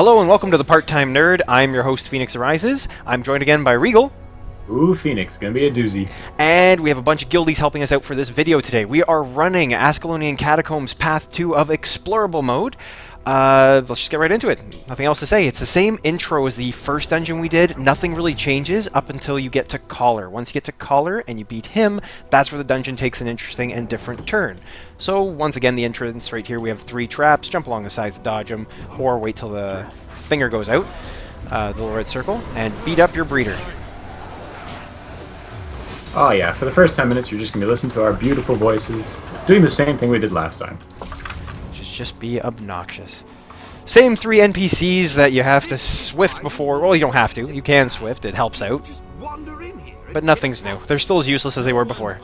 Hello and welcome to the Part-Time Nerd. I'm your host, Fenix Arises. I'm joined again by Reagle. Ooh, Fenix, gonna be a doozy. And we have a bunch of guildies helping us out for this video today. We are running Ascalonian Catacombs Path 2 of Explorable Mode. Let's just get right into it. Nothing else to say. It's the same intro as the first dungeon we did. Nothing really changes up until you get to Collar. Once you get to Collar and you beat him, that's where the dungeon takes an interesting and different turn. So once again, the entrance right here, we have 3 traps. Jump along the sides to dodge them, or wait till the finger goes out, the little red circle, and beat up your breeder. Oh yeah, for the first 10 minutes you're just gonna be listening to our beautiful voices, doing the same thing we did last time. Just be obnoxious. Same 3 NPCs that you have to swift before. Well, you don't have to. You can swift. It helps out. But nothing's new. They're still as useless as they were before.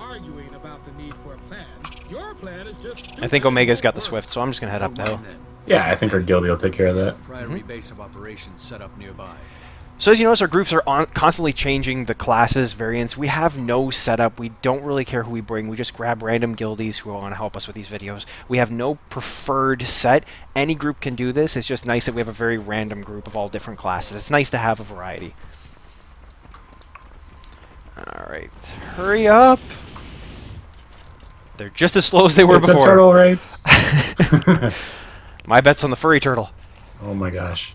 I think Omega's got the swift, so I'm just gonna head up the hill. Yeah, I think our guildie will take care of that. Base of operations set up nearby. So as you notice, our groups are constantly changing the classes, variants. We have no setup. We don't really care who we bring. We just grab random guildies who want to help us with these videos. We have no preferred set. Any group can do this. It's just nice that we have a very random group of all different classes. It's nice to have a variety. Alright, hurry up. They're just as slow as they were before. It's a turtle race. My bet's on the furry turtle. Oh my gosh.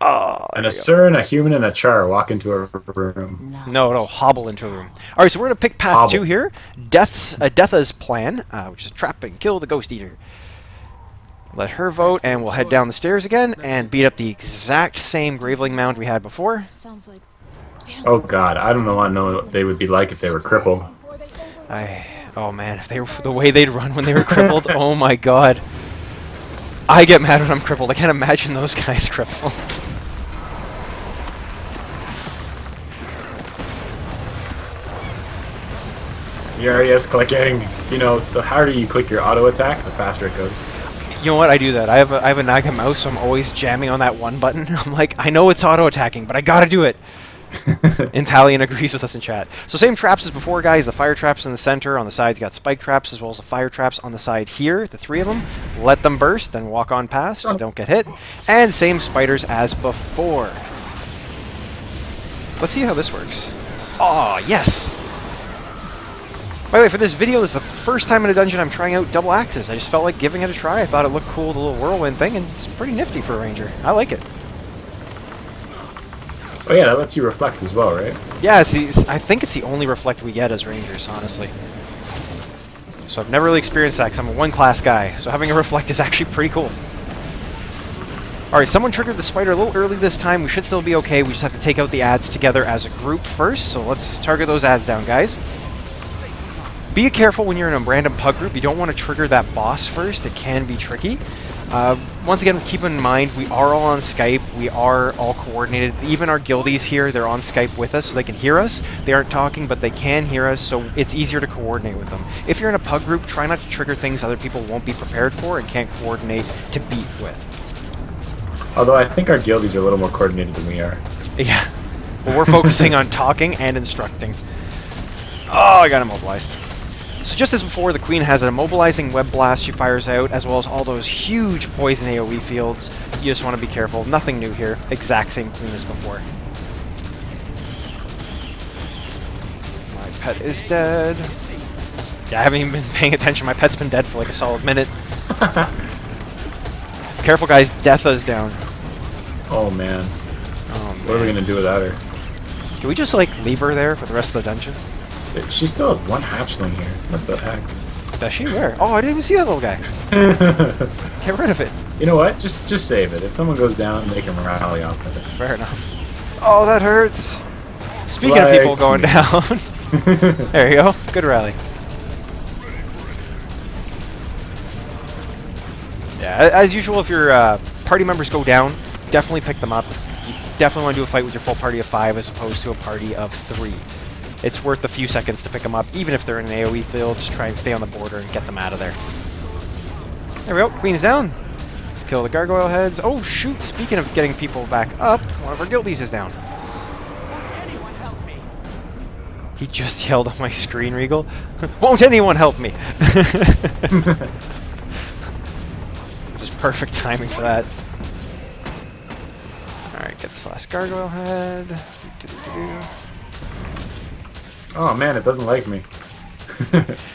Oh, and a Sur and a human and a Char walk into a room. No, hobble into a room. Alright, so we're going to pick Path 2 here. Deatha's plan, which is trap and kill the Ghost Eater. Let her vote, and we'll head down the stairs again and beat up the exact same Graveling Mound we had before. Oh god, I don't know what they would be like if they were crippled. Oh man, if they were the way they'd run when they were crippled, oh my god. I get mad when I'm crippled. I can't imagine those guys crippled. The RES clicking. You know, the harder you click your auto attack, the faster it goes. You know what? I do that. I have a Naga mouse, so I'm always jamming on that one button. I'm like, I know it's auto attacking, but I gotta do it. Italian agrees with us in chat. So same traps as before, guys. The fire traps in the center. On the sides, you got spike traps as well as the fire traps on the side here. The 3 of them. Let them burst, then walk on past. Don't get hit. And same spiders as before. Let's see how this works. Oh, yes! By the way, for this video, this is the first time in a dungeon I'm trying out double axes. I just felt like giving it a try. I thought it looked cool, the little whirlwind thing, and it's pretty nifty for a ranger. I like it. Oh yeah, that lets you reflect as well, right? Yeah, I think it's the only reflect we get as rangers, honestly. So I've never really experienced that because I'm a one-class guy, so having a reflect is actually pretty cool. Alright, someone triggered the spider a little early this time. We should still be okay. We just have to take out the ads together as a group first, so let's target those ads down, guys. Be careful when you're in a random pug group. You don't want to trigger that boss first. It can be tricky. Once again, keep in mind, we are all on Skype. We are all coordinated. Even our guildies here, they're on Skype with us, so they can hear us. They aren't talking, but they can hear us, so it's easier to coordinate with them. If you're in a pug group, try not to trigger things other people won't be prepared for and can't coordinate to beat with. Although I think our guildies are a little more coordinated than we are. Yeah. Well, we're focusing on talking and instructing. Oh, I got immobilized. So just as before, the Queen has an immobilizing web blast she fires out, as well as all those huge poison AoE fields. You just want to be careful. Nothing new here. Exact same Queen as before. My pet is dead. Yeah, I haven't even been paying attention. My pet's been dead for like a solid minute. Careful, guys. Deatha's down. Oh man. Oh, man. What are we gonna do without her? Can we just, like, leave her there for the rest of the dungeon? She still has 1 hatchling here. What the heck? Does she? Where? Oh, I didn't even see that little guy. Get rid of it. You know what? Just save it. If someone goes down, make him rally off of it. Fair enough. Oh, that hurts. Speaking of people going down. There you go. Good rally. Yeah, as usual, if your party members go down, definitely pick them up. You definitely want to do a fight with your full party of 5 as opposed to a party of 3. It's worth a few seconds to pick them up, even if they're in an AoE field. Just try and stay on the border and get them out of there. There we go. Queen's down. Let's kill the gargoyle heads. Oh, shoot. Speaking of getting people back up, one of our guildies is down. Anyone help me? He just yelled on my screen, Reagle. Won't anyone help me? Just perfect timing for that. get this last gargoyle head. Do-do-do-do. Oh man, it doesn't like me.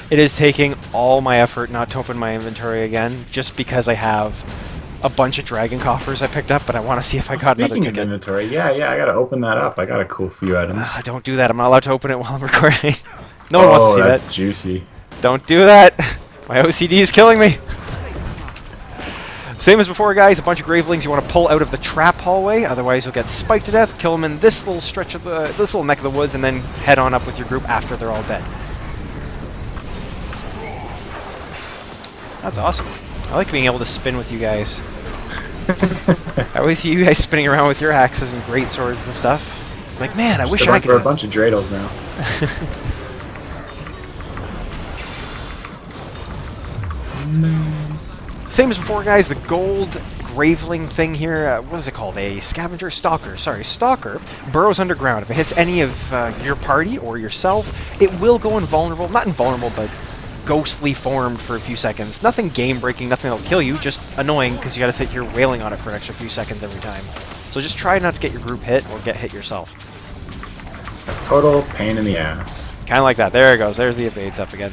It is taking all my effort not to open my inventory again, just because I have a bunch of dragon coffers I picked up, but I want to see if I got another Speaking of ticket. inventory, yeah, I gotta open that up. I got a cool few items. Don't do that. I'm not allowed to open it while I'm recording. No one wants to see that's that. juicy. Don't do that. My OCD is killing me. Same as before, guys. A bunch of gravelings you want to pull out of the trap hallway, otherwise you'll get spiked to death. Kill them in this little stretch of this little neck of the woods, and then head on up with your group after they're all dead. That's awesome. I like being able to spin with you guys. I always see you guys spinning around with your axes and great swords and stuff. Like, man, I wish I could. We're a bunch of dreidels now. Same as before, guys. The gold graveling thing here, what is it called? A scavenger? Stalker. Sorry, stalker burrows underground. If it hits any of your party or yourself, it will go invulnerable. Not invulnerable, but ghostly formed for a few seconds. Nothing game-breaking, nothing that'll kill you, just annoying because you gotta sit here wailing on it for an extra few seconds every time. So just try not to get your group hit or get hit yourself. A total pain in the ass. Kind of like that. There it goes. There's the evades up again.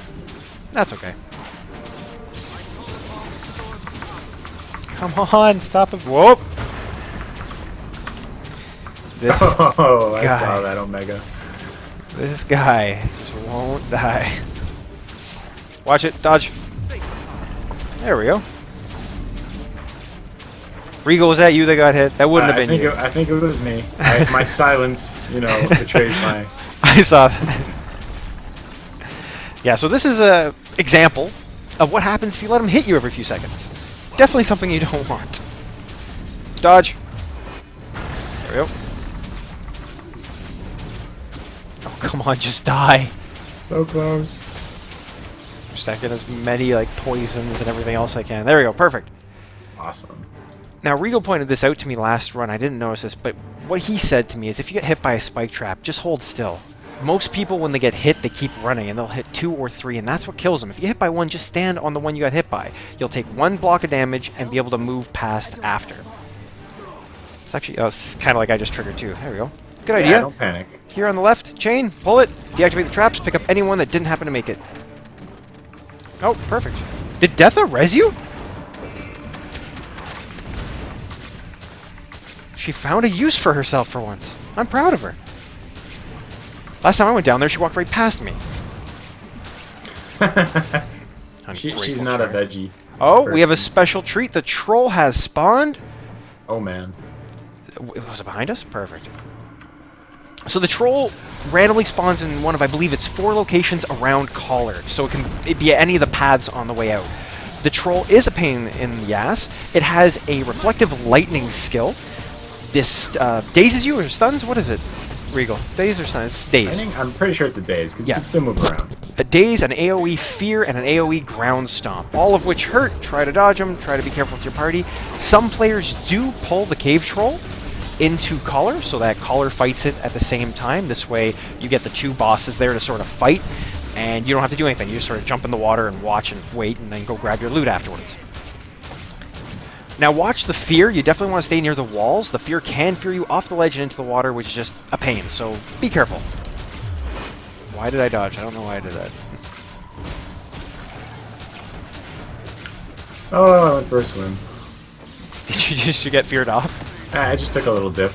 That's okay. Come on, stop it. Whoop! This Oh, I guy. saw that Omega. This guy just won't die. Watch it. Dodge. There we go. Reagle, was that you that got hit? That wouldn't have been you. I think it was me. My silence, betrays my... I saw that. Yeah, so this is a example of what happens if you let him hit you every few seconds. Definitely something you don't want. Dodge. There we go. Oh, come on, just die. So close. Stacking as many poisons and everything else I can. There we go, perfect. Awesome. Now, Reagle pointed this out to me last run. I didn't notice this, but what he said to me is if you get hit by a spike trap, just hold still. Most people, when they get hit, they keep running, and they'll hit 2 or 3, and that's what kills them. If you get hit by one, just stand on the one you got hit by. You'll take 1 block of damage and be able to move past after. It's actually, it's kind of like I just triggered too. There we go. Good idea. Yeah, don't panic. Here on the left, chain, pull it, deactivate the traps, pick up anyone that didn't happen to make it. Oh, perfect. Did Detha res you? She found a use for herself for once. I'm proud of her. Last time I went down there, she walked right past me. She's not a veggie. Oh, we have a special treat. The troll has spawned. Oh, man. Was it behind us? Perfect. So the troll randomly spawns in one of, I believe it's 4 locations around Collard. So it be any of the paths on the way out. The troll is a pain in the ass. It has a reflective lightning skill. This dazes you or stuns? What is it? Reagle. Daze or stun? It's daze. I'm pretty sure it's a daze, because you can still move around. A daze, an AoE fear, and an AoE ground stomp. All of which hurt. Try to dodge them. Try to be careful with your party. Some players do pull the cave troll into Collar, so that Collar fights it at the same time. This way you get the 2 bosses there to sort of fight, and you don't have to do anything. You just sort of jump in the water and watch and wait, and then go grab your loot afterwards. Now watch the fear. You definitely want to stay near the walls. The fear can fear you off the ledge and into the water, which is just a pain, so be careful. Why did I dodge? I don't know why I did that. Oh, I went for a swim. Did you just get feared off? I just took a little dip.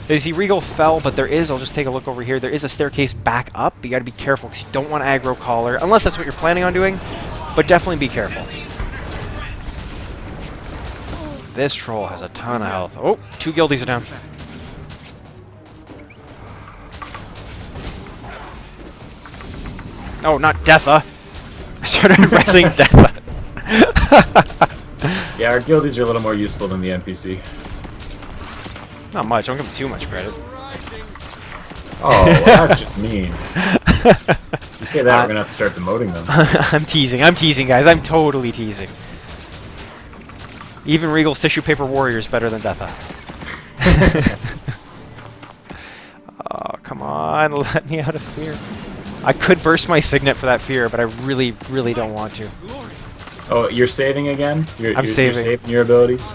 You see, Reagle fell, but there is, I'll just take a look over here, there is a staircase back up. You gotta be careful, because you don't want to aggro Collar, unless that's what you're planning on doing, but definitely be careful. This troll has a ton of health. Oh, 2 guildies are down. Oh, not Detha. I started pressing Detha. Yeah, our guildies are a little more useful than the NPC. Not much, don't give them too much credit. Oh, well, that's just mean. You say that, we're gonna have to start demoting them. I'm teasing, guys. I'm totally teasing. Even Regal's Tissue Paper Warrior is better than Detha. Oh, come on, let me out of fear. I could burst my signet for that fear, but I really, really don't want to. Oh, you're saving again? I'm saving. You're saving your abilities?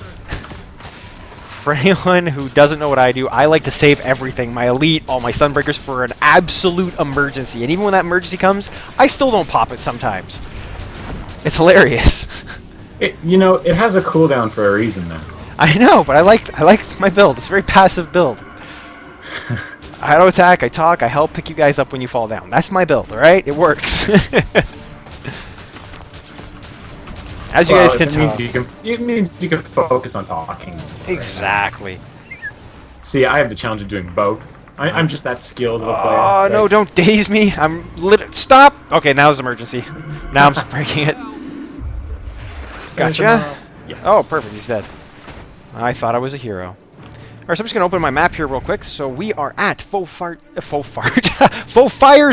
For anyone who doesn't know what I do, I like to save everything, my elite, all my sunbreakers, for an absolute emergency. And even when that emergency comes, I still don't pop it sometimes. It's hilarious. You know, it has a cooldown for a reason, man. I know, but I like my build. It's a very passive build. I auto attack, I talk, I help pick you guys up when you fall down. That's my build, alright? It works. As you guys can tell. It means you can focus on talking. Exactly. See, I have the challenge of doing both. I'm just that skilled of a player. Oh, no, don't daze me. Stop! Okay, now it's emergency. Now I'm just breaking it. Gotcha. Yes. Oh, perfect, he's dead. I thought I was a hero. Alright, so I'm just going to open my map here real quick. So we are at Faux Fire's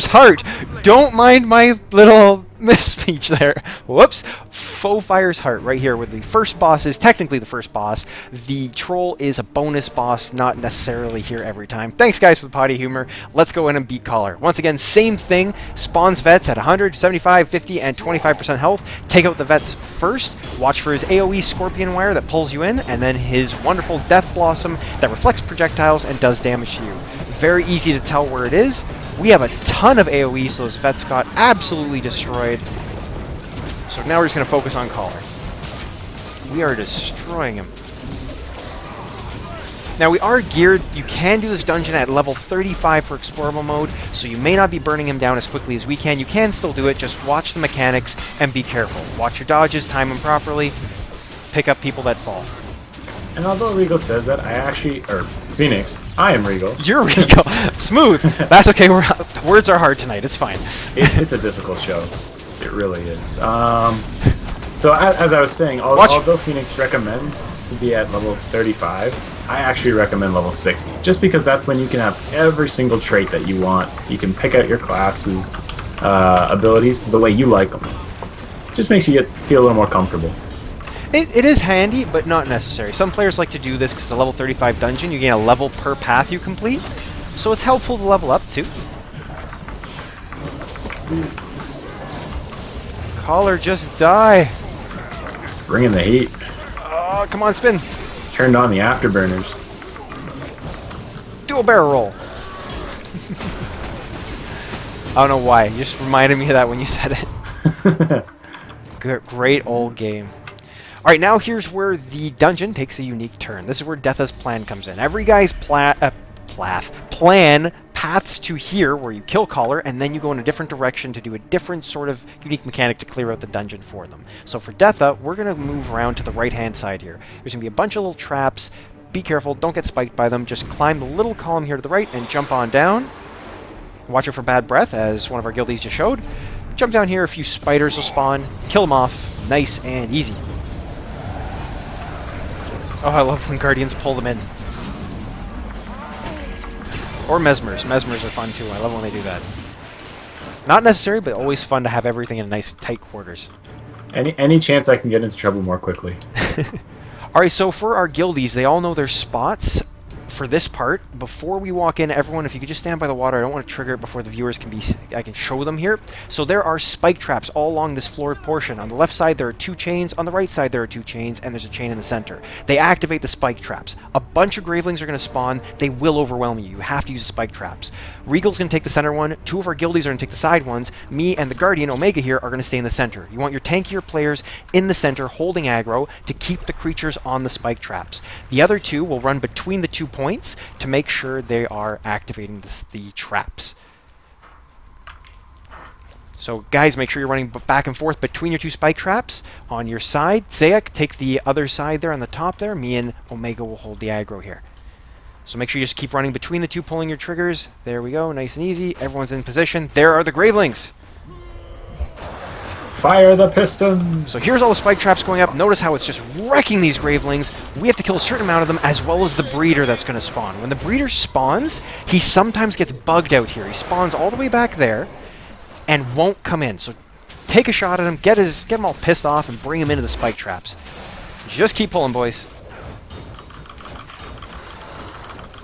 Heart. Don't mind my little misspeech there. Whoops. Faux Fire's Heart right here, where the first boss is technically the first boss. The troll is a bonus boss, not necessarily here every time. Thanks, guys, for the potty humor. Let's go in and beat Collar. Once again, same thing. Spawns vets at 100, 75, 50, and 25% health. Take out the vets first. Watch for his AoE Scorpion Wire that pulls you in, and then his wonderful Death Blossom that reflects projectiles and does damage to you. Very easy to tell where it is. We have a ton of AoE, so those vets got absolutely destroyed. So now we're just going to focus on Collar. We are destroying him. Now we are geared. You can do this dungeon at level 35 for explorable mode, so you may not be burning him down as quickly as we can. You can still do it, just watch the mechanics and be careful. Watch your dodges, time them properly, pick up people that fall. And although Reagle says that, Fenix, I am Reagle. You're Reagle. Smooth. That's okay. Words are hard tonight. It's fine. It's a difficult show. It really is. So as I was saying, although Fenix recommends to be at level 35, I actually recommend level 60. Just because that's when you can have every single trait that you want. You can pick out your class's abilities the way you like them. Just makes you feel a little more comfortable. It is handy, but not necessary. Some players like to do this because it's a level 35 dungeon. You gain a level per path you complete. So it's helpful to level up, too. Collar, just die. It's bringing the heat. Oh, come on, spin. Turned on the afterburners. Do a barrel roll. I don't know why. You just reminded me of that when you said it. Great old game. Alright, now here's where the dungeon takes a unique turn. This is where Deatha's plan comes in. Every guy's plan paths to here, where you kill Collar, and then you go in a different direction to do a different sort of unique mechanic to clear out the dungeon for them. So for Deatha, we're going to move around to the right-hand side here. There's going to be a bunch of little traps. Be careful, don't get spiked by them. Just climb the little column here to the right and jump on down. Watch out for bad breath, as one of our guildies just showed. Jump down here, a few spiders will spawn. Kill them off. Nice and easy. Oh, I love when Guardians pull them in. Or Mesmers. Mesmers are fun too. I love when they do that. Not necessary, but always fun to have everything in nice, tight quarters. Any chance I can get into trouble more quickly. Alright, so for our guildies, they all know their spots for this part. Before we walk in, everyone, if you could just stand by the water, I don't want to trigger it before the viewers can be... I can show them here. So there are spike traps all along this floor portion. On the left side, there are 2 chains. On the right side, there are 2 chains, and there's a chain in the center. They activate the spike traps. A bunch of Gravelings are going to spawn. They will overwhelm you. You have to use the spike traps. Regal's going to take the center one. 2 of our guildies are going to take the side ones. Me and the Guardian, Omega here, are going to stay in the center. You want your tankier players in the center holding aggro to keep the creatures on the spike traps. The other 2 will run between the 2 points to make sure they are activating the traps. So guys, make sure you're running back and forth between your 2 spike traps. On your side, Zayek, take the other side there on the top there. Me and Omega will hold the aggro here. So make sure you just keep running between the 2, pulling your triggers. There we go, nice and easy. Everyone's in position. There are the Gravelings. Fire the pistons! So here's all the spike traps going up. Notice how it's just wrecking these Gravelings. We have to kill a certain amount of them, as well as the breeder that's going to spawn. When the breeder spawns, he sometimes gets bugged out here. He spawns all the way back there and won't come in. So take a shot at him, get him all pissed off, and bring him into the spike traps. Just keep pulling, boys.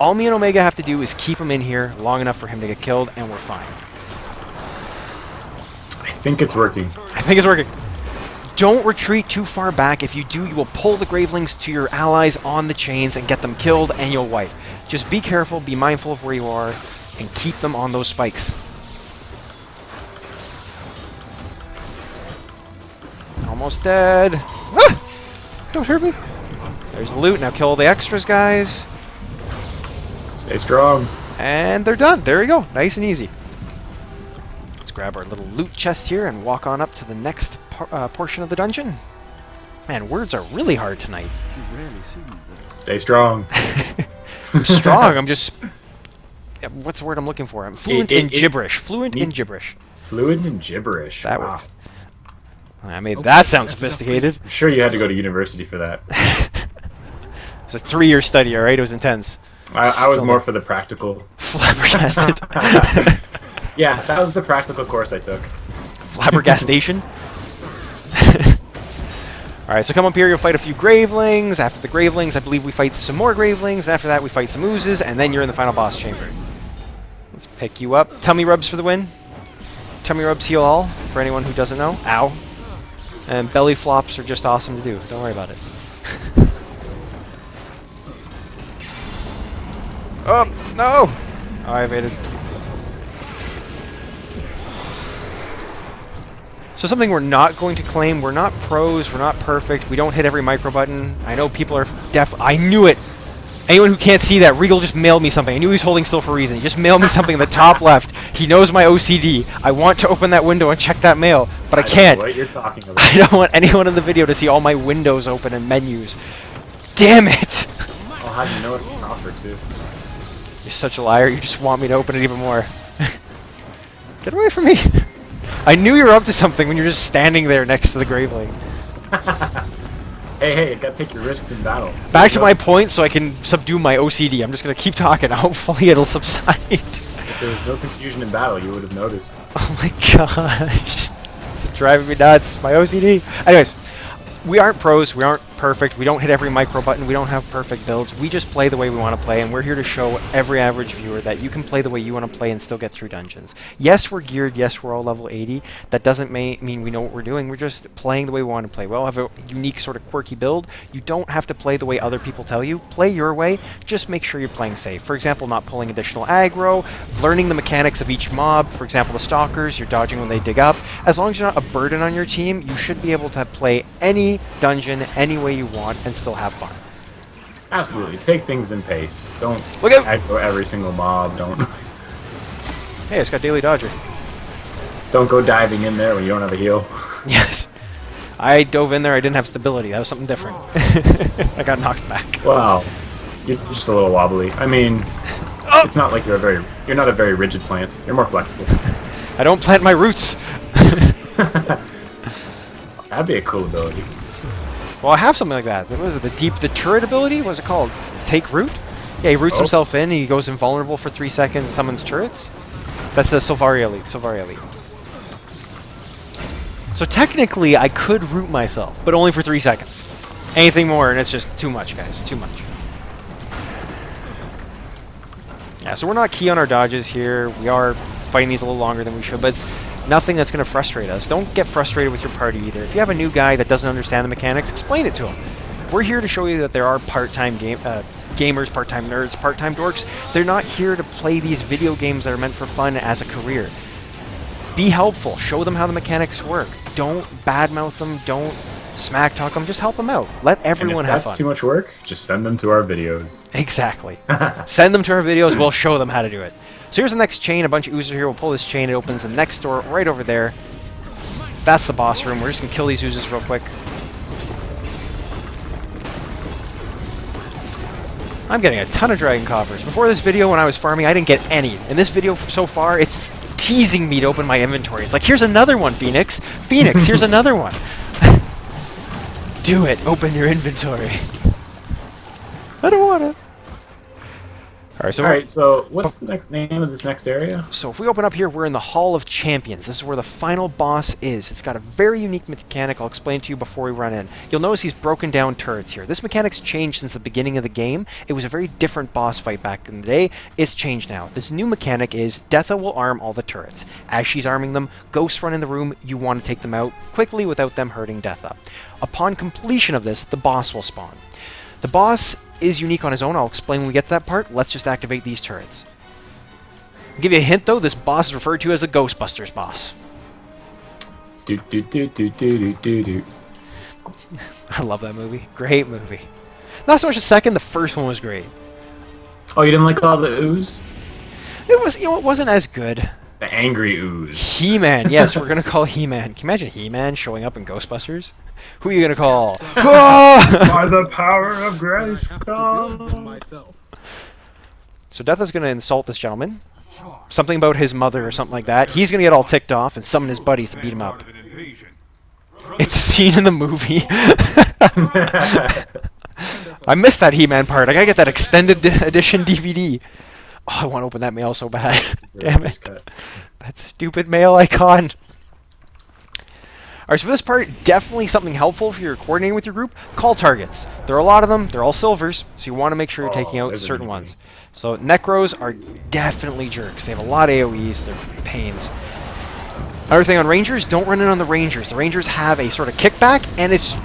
All me and Omega have to do is keep him in here long enough for him to get killed, and we're fine. I think it's working. I think it's working. Don't retreat too far back. If you do, you will pull the Gravelings to your allies on the chains and get them killed, and you'll wipe. Just be careful, be mindful of where you are, and keep them on those spikes. Almost dead. Ah! Don't hurt me. There's the loot. Now kill all the extras, guys. Stay strong. And they're done. There we go. Nice and easy. Let's grab our little loot chest here and walk on up to the next portion of the dungeon. Man, words are really hard tonight. You rarely see me. Stay strong. I'm strong. I'm just... What's the word I'm looking for? I'm fluent in gibberish. Fluent in gibberish. Fluent in gibberish. That wow. works. I made that sound sophisticated. I'm sure you had to go to university for that. It's a 3-year study, alright? It was intense. I was more for the practical. Flabbergasted. Yeah, that was the practical course I took. Flabbergastation. Alright, so come up here, you'll fight a few Gravelings. After the Gravelings, I believe we fight some more Gravelings. And after that, we fight some Oozes, and then you're in the final boss chamber. Let's pick you up. Tummy rubs for the win. Tummy rubs heal all, for anyone who doesn't know. Ow. And belly flops are just awesome to do. Don't worry about it. Oh, no! Oh, I evaded. So something we're not going to claim, we're not pros, we're not perfect, we don't hit every micro button. I know people are I knew it! Anyone who can't see that, Reagle just mailed me something. I knew he was holding still for a reason. He just mailed me something in the top left. He knows my OCD. I want to open that window and check that mail, but I can't. Don't know what you're talking about. I don't want anyone in the video to see all my windows open and menus. Damn it! Oh, how do you know it's an offer, too? You're such a liar. You just want me to open it even more. Get away from me! I knew you were up to something when you're just standing there next to the Graveling. Hey, you gotta take your risks in battle. Back to my point so I can subdue my OCD. I'm just gonna keep talking. Hopefully it'll subside. If there was no confusion in battle, you would have noticed. Oh my gosh. It's driving me nuts. My OCD. Anyways, we aren't pros. We aren't perfect. We don't hit every micro button. We don't have perfect builds. We just play the way we want to play, and we're here to show every average viewer that you can play the way you want to play and still get through dungeons. Yes, we're geared. Yes, we're all level 80. That doesn't mean we know what we're doing. We're just playing the way we want to play. We all have a unique sort of quirky build. You don't have to play the way other people tell you. Play your way. Just make sure you're playing safe. For example, not pulling additional aggro, learning the mechanics of each mob. For example, the stalkers, you're dodging when they dig up. As long as you're not a burden on your team, you should be able to play any dungeon any way you want and still have fun. Absolutely. Take things in pace. Don't Look out! aggro every single mob. Don't Hey, I just got Daily Dodger. go diving in there when you don't have a heal. Yes. I dove in there, I didn't have stability. That was something different. I got knocked back. Wow. You're just a little wobbly. I mean, it's not like you're not a very rigid plant. You're more flexible. I don't plant my roots. That'd be a cool ability. Well, I have something like that. What was it? The turret ability? What's it called? Take root? Yeah, he roots himself in, and he goes invulnerable for 3 seconds and summons turrets. That's the Silvaria Elite. So technically, I could root myself, but only for 3 seconds. Anything more, and it's just too much, guys. Too much. Yeah, so we're not key on our dodges here. We are fighting these a little longer than we should, but it's nothing that's going to frustrate us. Don't get frustrated with your party either. If you have a new guy that doesn't understand the mechanics, explain it to him. We're here to show you that there are part-time gamers, part-time nerds, part-time dorks. They're not here to play these video games that are meant for fun as a career. Be helpful. Show them how the mechanics work. Don't badmouth them. Don't smack talk them. Just help them out. Let everyone have fun. If that's too much work, just send them to our videos. Exactly. Send them to our videos. We'll show them how to do it. So here's the next chain. A bunch of oozers here. We'll pull this chain. It opens the next door right over there. That's the boss room. We're just going to kill these oozers real quick. I'm getting a ton of dragon coffers. Before this video, when I was farming, I didn't get any. In this video so far, it's teasing me to open my inventory. It's like, here's another one, Fenix. Fenix, here's another one. Do it. Open your inventory. I don't want to. Alright, so Alright, so what's the next name of this next area? So if we open up here, we're in the Hall of Champions. This is where the final boss is. It's got a very unique mechanic I'll explain to you before we run in. You'll notice he's broken down turrets here. This mechanic's changed since the beginning of the game. It was a very different boss fight back in the day. It's changed now. This new mechanic is Deatha will arm all the turrets. As she's arming them, ghosts run in the room. You want to take them out quickly without them hurting Deatha. Upon completion of this, the boss will spawn. The boss is unique on his own. I'll explain when we get to that part. Let's just activate these turrets. I'll give you a hint though, this boss is referred to as the Ghostbusters boss. Do do do do do do do. I love that movie. Great movie. Not so much the second, the first one was great. Oh, you didn't like all the ooze? It was, it wasn't as good. The angry ooze. He-Man, yes, we're gonna call He-Man. Can you imagine He-Man showing up in Ghostbusters? Who are you gonna call? By the power of Grayskull. Myself. So Deatha's gonna insult this gentleman. Something about his mother or something like that. He's gonna get all ticked off and summon his buddies to beat him up. It's a scene in the movie. I missed that He-Man part. I gotta get that extended edition DVD. Oh, I want to open that mail so bad. Damn it. That stupid mail icon. Alright, so for this part, definitely something helpful if you're coordinating with your group. Call targets. There are a lot of them. They're all silvers, so you want to make sure you're taking out certain ones. So Necros are definitely jerks. They have a lot of AoEs. They're pains. Another thing on Rangers, don't run in on the Rangers. The Rangers have a sort of kickback, and it's...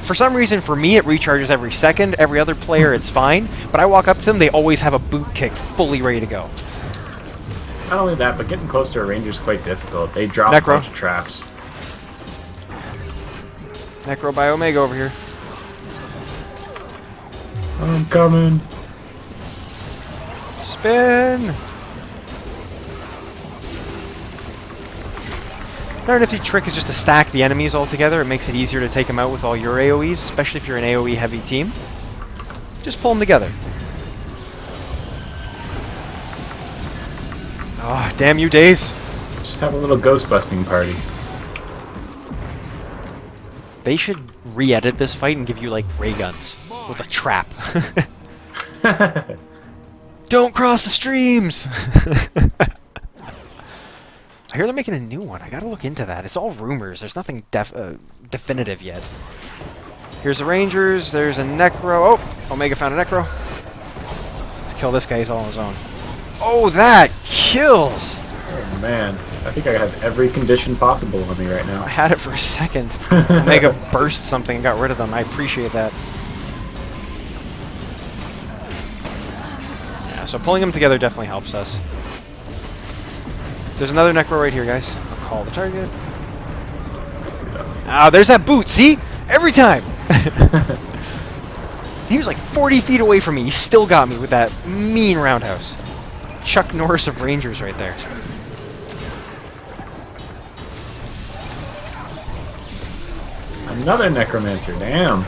For some reason, for me, it recharges every second. Every other player, it's fine. But I walk up to them, they always have a boot kick fully ready to go. Not only that, but getting close to a ranger is quite difficult. They drop a bunch of traps. Necro by Omega over here. I'm coming. Spin! Another nifty trick is just to stack the enemies all together. It makes it easier to take them out with all your AoEs, especially if you're an AoE heavy team. Just pull them together. Ah, oh, damn you days. Just have a little ghost busting party. They should re-edit this fight and give you like ray guns with a trap. Don't cross the streams! I hear they're making a new one. I gotta look into that. It's all rumors. There's nothing definitive yet. Here's the Rangers. There's a Necro. Oh, Omega found a Necro. Let's kill this guy. He's all on his own. Oh, that kills! Oh, man. I think I have every condition possible on me right now. I had it for a second. Omega burst something and got rid of them. I appreciate that. Yeah, so pulling them together definitely helps us. There's another Necro right here, guys. I'll call the target. Ah, there's that boot. See? Every time. He was like 40 feet away from me. He still got me with that mean roundhouse. Chuck Norris of Rangers right there. Another Necromancer. Damn.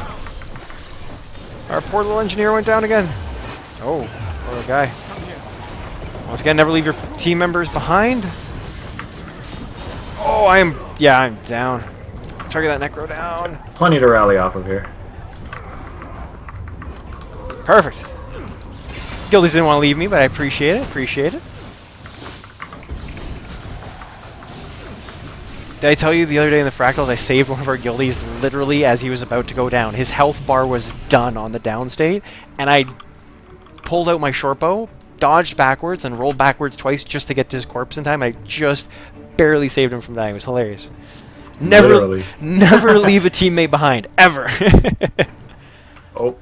Our poor little engineer went down again. Oh, poor guy. Once again, never leave your team members behind. Oh, I'm down. Target that Necro down. Plenty to rally off of here. Perfect. Guildies didn't want to leave me, but I appreciate it. Appreciate it. Did I tell you the other day in the Fractals I saved one of our guildies literally as he was about to go down? His health bar was done on the down state, and I pulled out my short bow, dodged backwards, and rolled backwards twice just to get to his corpse in time. I just barely saved him from dying. It was hilarious. Never leave a teammate behind, ever. Oh,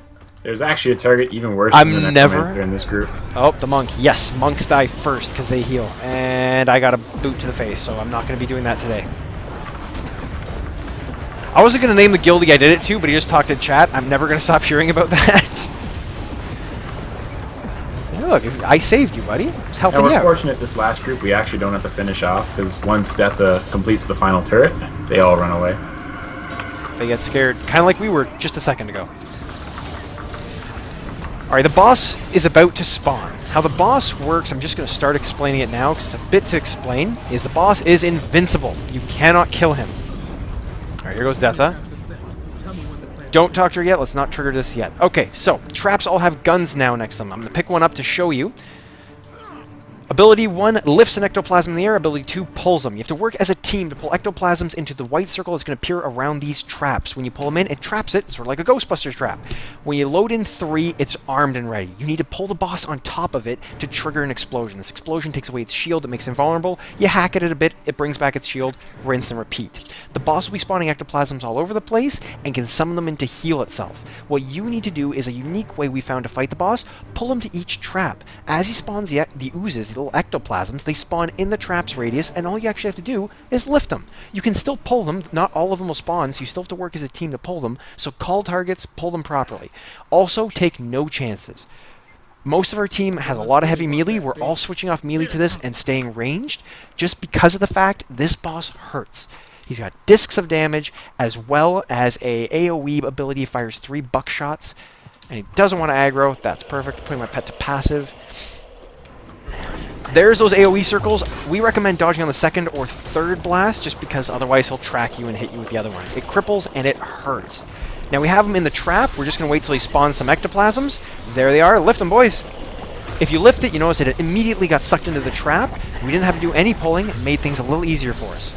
there's actually a target even worse than the Necromancer in this group. Oh, the monk. Yes, monks die first because they heal. And I got a boot to the face, so I'm not going to be doing that today. I wasn't going to name the guildie I did it to, but he just talked in chat. I'm never going to stop hearing about that. Hey, look, I saved you, buddy. I was helping you out. We're fortunate this last group we actually don't have to finish off, because once Deatha completes the final turret, they all run away. They get scared, kind of like we were just a second ago. Alright, the boss is about to spawn. How the boss works, I'm just going to start explaining it now, because it's a bit to explain, is the boss is invincible. You cannot kill him. Alright, here goes Deatha. Don't talk to her yet. Let's not trigger this yet. Okay, so traps all have guns now next to them. I'm going to pick one up to show you. Ability 1 lifts an ectoplasm in the air. Ability 2 pulls them. You have to work as a team to pull ectoplasms into the white circle that's going to appear around these traps. When you pull them in, it traps it, sort of like a Ghostbusters trap. When you load in 3, it's armed and ready. You need to pull the boss on top of it to trigger an explosion. This explosion takes away its shield. It makes it invulnerable. You hack at it a bit. It brings back its shield. Rinse and repeat. The boss will be spawning ectoplasms all over the place and can summon them in to heal itself. What you need to do is a unique way we found to fight the boss. Pull him to each trap. As he spawns the oozes, the little ectoplasms, they spawn in the trap's radius, and all you actually have to do is lift them. You can still pull them. Not all of them will spawn, so you still have to work as a team to pull them. So call targets, pull them properly. Also, take no chances. Most of our team has a lot of heavy melee. We're all switching off melee to this and staying ranged just because of the fact this boss hurts. He's got discs of damage as well as a AoE ability. He fires 3 buckshots, and he doesn't want to aggro. That's perfect. Putting my pet to passive. There's those AoE circles. We recommend dodging on the 2nd or 3rd blast just because otherwise he'll track you and hit you with the other one. It cripples and it hurts. Now we have him in the trap. We're just going to wait till he spawns some ectoplasms. There they are. Lift them, boys. If you lift it, you notice it immediately got sucked into the trap. We didn't have to do any pulling. It made things a little easier for us.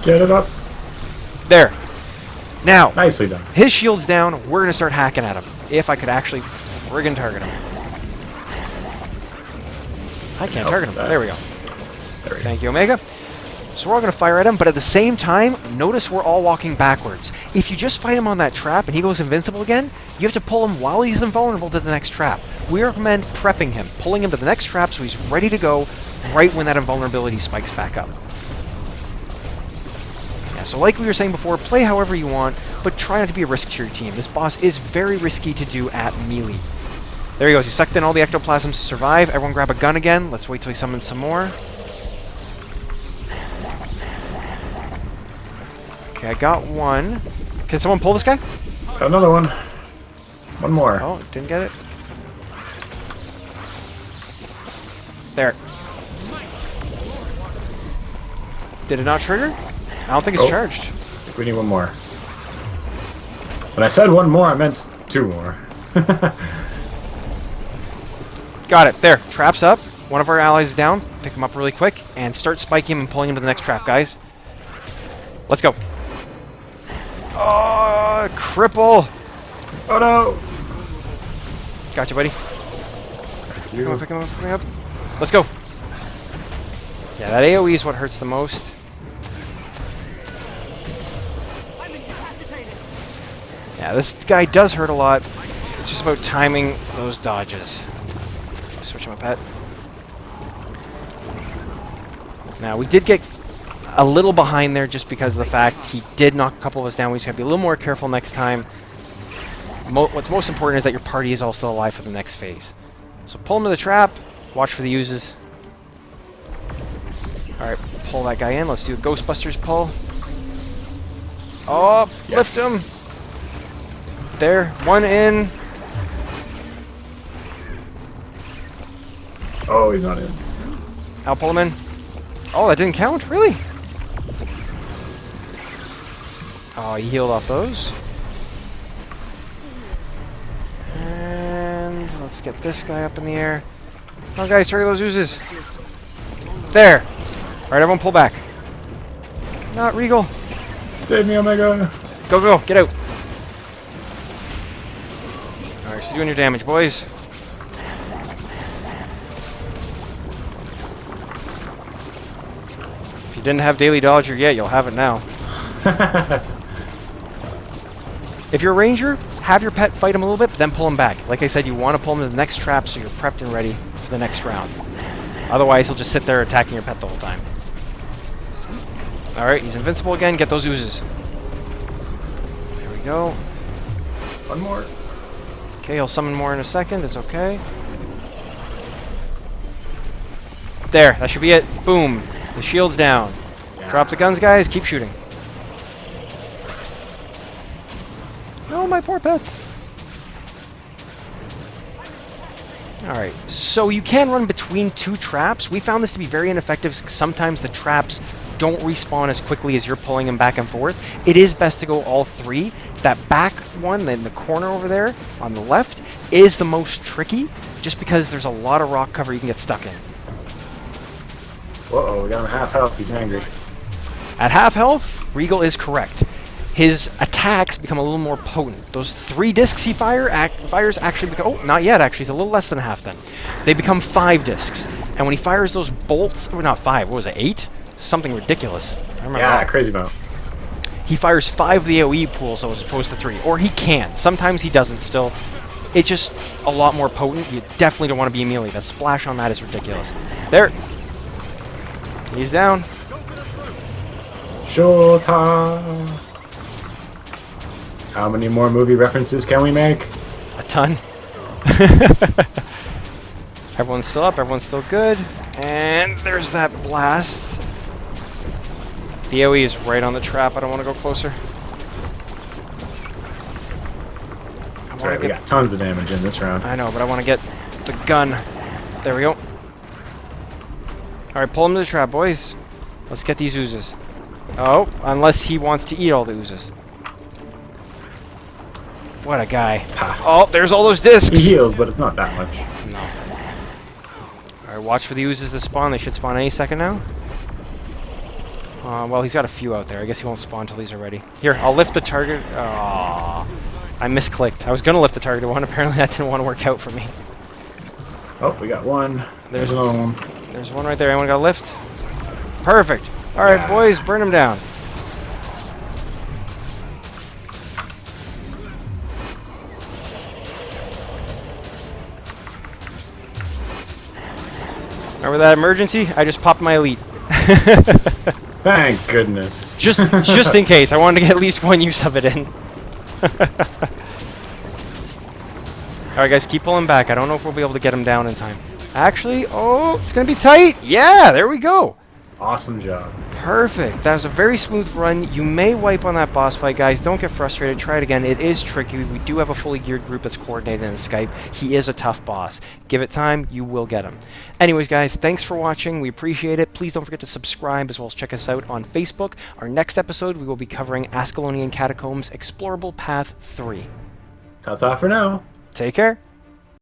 Get it up. There. Now, Nicely done. his shield's down. We're going to start hacking at him. If I could actually friggin' target him. I can't target him. There we go. Thank you, Omega. So we're all going to fire at him, but at the same time, notice we're all walking backwards. If you just fight him on that trap and he goes invincible again, you have to pull him while he's invulnerable to the next trap. We recommend prepping him, pulling him to the next trap so he's ready to go right when that invulnerability spikes back up. Yeah, so like we were saying before, play however you want, but try not to be a risk to your team. This boss is very risky to do at melee. There he goes. He sucked in all the ectoplasms to survive. Everyone grab a gun again. Let's wait till he summons some more. Okay, I got one. Can someone pull this guy? Another one. One more. Oh, didn't get it. There. Did it not trigger? I don't think it's charged. I think we need one more. When I said one more, I meant 2 more. Got it. There. Trap's up. One of our allies is down. Pick him up really quick and start spiking him and pulling him to the next trap, guys. Let's go. Oh, cripple. Oh no. Gotcha, buddy. Pick him up, pick him up, pick him up. Let's go. Yeah, that AoE is what hurts the most. Yeah, this guy does hurt a lot. It's just about timing those dodges. Switch my pet. Now, we did get a little behind there just because of the fact he did knock a couple of us down. We just have to be a little more careful next time. What's most important is that your party is all still alive for the next phase. So pull him to the trap. Watch for the uses. Alright, pull that guy in. Let's do a Ghostbusters pull. Oh, Yes. lift him. There, one in. Oh, he's not in. I'll pull him in. Oh, that didn't count? Really? Oh, he healed off those. And let's get this guy up in the air. Come on, guys, target those oozes. There. Alright, everyone pull back. Not Reagle. Save me, Omega. Go, go, get out. Alright, so doing your damage, boys. If you didn't have Daily Dodger yet, you'll have it now. If you're a ranger, have your pet fight him a little bit, but then pull him back. Like I said, you want to pull him to the next trap so you're prepped and ready for the next round. Otherwise, he'll just sit there attacking your pet the whole time. Alright, he's invincible again. Get those oozes. There we go. One more. Okay, he'll summon more in a second. It's okay. There, that should be it. Boom. The shield's down. Yeah. Drop the guns, guys. Keep shooting. No, my poor pets. Alright, so you can run between 2 traps. We found this to be very ineffective. Sometimes the traps don't respawn as quickly as you're pulling them back and forth. It is best to go all three. That back one in the corner over there on the left is the most tricky, just because there's a lot of rock cover you can get stuck in. Uh-oh, we got him half health. He's angry. At half health, Reagle is correct. His attacks become a little more potent. Those 3 discs he fires actually become... Oh, not yet, actually. He's a little less than half then. They become 5 discs. And when he fires those bolts... Oh, not 5. What was it, 8? Something ridiculous. I remember that. Crazy amount. He fires 5 of the AoE pools as opposed to 3. Or he can. Sometimes he doesn't still. It's just a lot more potent. You definitely don't want to be a melee. That splash on that is ridiculous. There. He's down. Showtime. How many more movie references can we make? A ton. Everyone's still up. Everyone's still good. And there's that blast. The AoE is right on the trap. I don't want to go closer. That's right, we got tons of damage in this round. I know, but I want to get the gun. There we go. Alright, pull him to the trap, boys. Let's get these oozes. Oh, unless he wants to eat all the oozes. What a guy. Ha. Oh, there's all those discs! He heals, but it's not that much. No. Alright, watch for the oozes to spawn. They should spawn any second now. Well, he's got a few out there. I guess he won't spawn until these are ready. Here, I'll lift the target. Aww. I misclicked. I was going to lift the target one. Apparently that didn't want to work out for me. Oh, we got one. There's another one. There's one right there. Anyone got a lift? Perfect. Alright, Yeah. boys, burn him down. Remember that emergency? I just popped my elite. Thank goodness. Just in case. I wanted to get at least one use of it in. Alright guys, keep pulling back. I don't know if we'll be able to get him down in time. Actually, oh, it's going to be tight. Yeah, there we go. Awesome job. Perfect. That was a very smooth run. You may wipe on that boss fight, guys. Don't get frustrated. Try it again. It is tricky. We do have a fully geared group that's coordinated in Skype. He is a tough boss. Give it time. You will get him. Anyways, guys, thanks for watching. We appreciate it. Please don't forget to subscribe as well as check us out on Facebook. Our next episode, we will be covering Ascalonian Catacombs Explorable Path 3. That's all for now. Take care.